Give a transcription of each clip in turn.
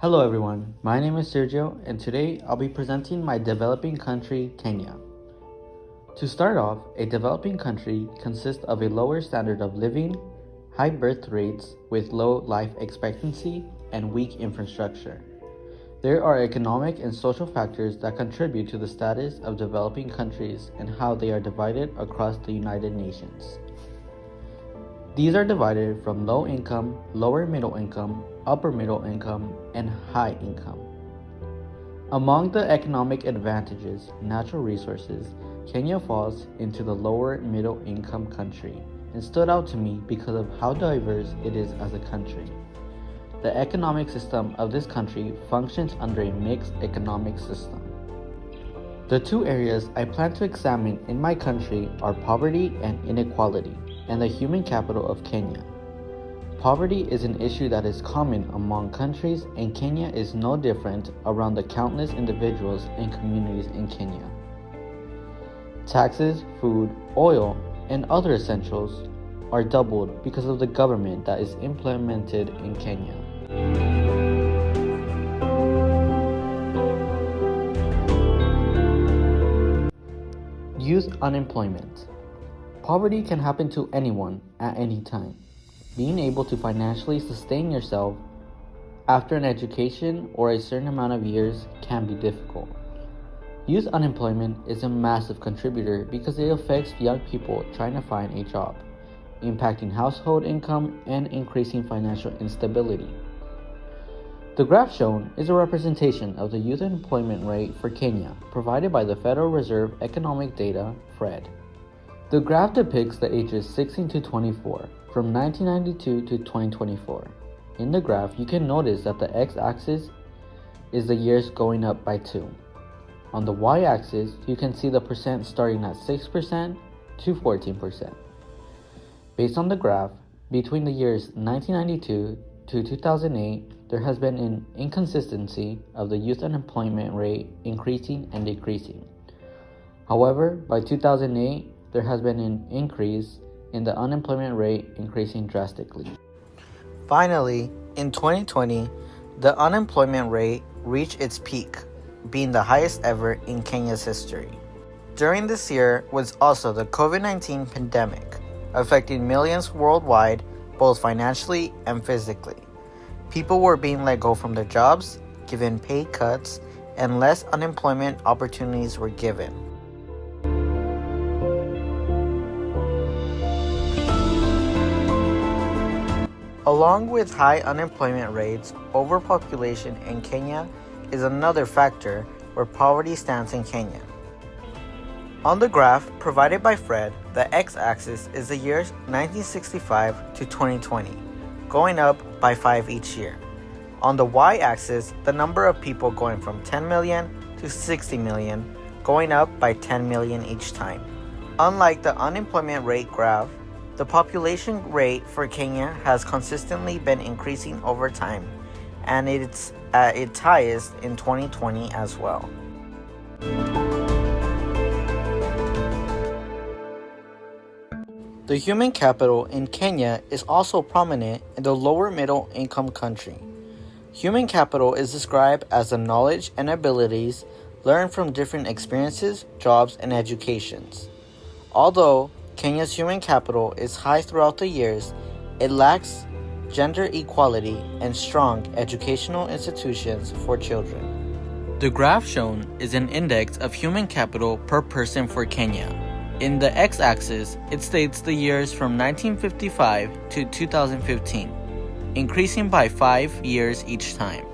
Hello everyone, my name is Sergio and today I'll be presenting my developing country, Kenya. To start off, a developing country consists of a lower standard of living, high birth rates with low life expectancy, and weak infrastructure. There are economic and social factors that contribute to the status of developing countries and how they are divided across the United Nations. These are divided from low income, lower middle income, upper middle income, and high income. Among the economic advantages, natural resources, Kenya falls into the lower middle income country and stood out to me because of how diverse it is as a country. The economic system of this country functions under a mixed economic system. The two areas I plan to examine in my country are poverty and inequality, and the human capital of Kenya. Poverty is an issue that is common among countries, and Kenya is no different around the countless individuals and communities in Kenya. Taxes, food, oil, and other essentials are doubled because of the government that is implemented in Kenya. Youth unemployment. Poverty can happen to anyone at any time. Being able to financially sustain yourself after an education or a certain amount of years can be difficult. Youth unemployment is a massive contributor because it affects young people trying to find a job, impacting household income and increasing financial instability. The graph shown is a representation of the youth unemployment rate for Kenya provided by the Federal Reserve Economic Data, FRED. The graph depicts the ages 16 to 24 from 1992 to 2024. In the graph, you can notice that the x-axis is the years going up by 2. On the y-axis, you can see the percent starting at 6% to 14%. Based on the graph, between the years 1992 to 2008, there has been an inconsistency of the youth unemployment rate increasing and decreasing. However, by 2008, there has been an increase in the unemployment rate increasing drastically. Finally, in 2020, the unemployment rate reached its peak, being the highest ever in Kenya's history. During this year was also the COVID-19 pandemic, affecting millions worldwide, both financially and physically. People were being let go from their jobs, given pay cuts, and less unemployment opportunities were given. Along with high unemployment rates, overpopulation in Kenya is another factor where poverty stands in Kenya. On the graph provided by FRED, the x-axis is the years 1965 to 2020, going up by 5 each year. On the y-axis, the number of people going from 10 million to 60 million, going up by 10 million each time. Unlike the unemployment rate graph, the population rate for Kenya has consistently been increasing over time, and it's at its highest in 2020 as well. The human capital in Kenya is also prominent in the lower middle income country. Human capital is described as the knowledge and abilities learned from different experiences, jobs, and educations. Although Kenya's human capital is high throughout the years, it lacks gender equality and strong educational institutions for children. The graph shown is an index of human capital per person for Kenya. In the x-axis, it states the years from 1955 to 2015, increasing by 5 years each time.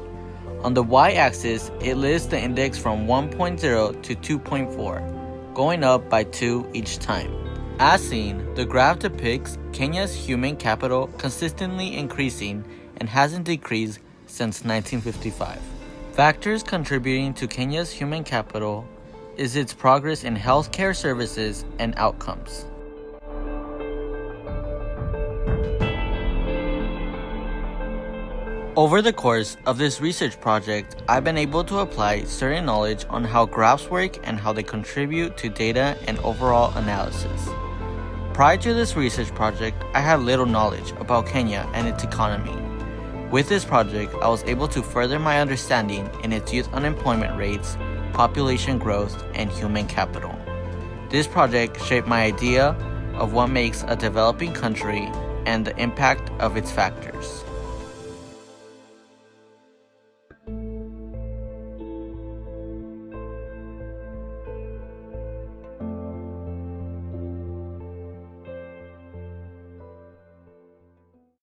On the y-axis, it lists the index from 1.0 to 2.4, going up by 2 each time. As seen, the graph depicts Kenya's human capital consistently increasing and hasn't decreased since 1955. Factors contributing to Kenya's human capital is its progress in healthcare services and outcomes. Over the course of this research project, I've been able to apply certain knowledge on how graphs work and how they contribute to data and overall analysis. Prior to this research project, I had little knowledge about Kenya and its economy. With this project, I was able to further my understanding in its youth unemployment rates, population growth, and human capital. This project shaped my idea of what makes a developing country and the impact of its factors.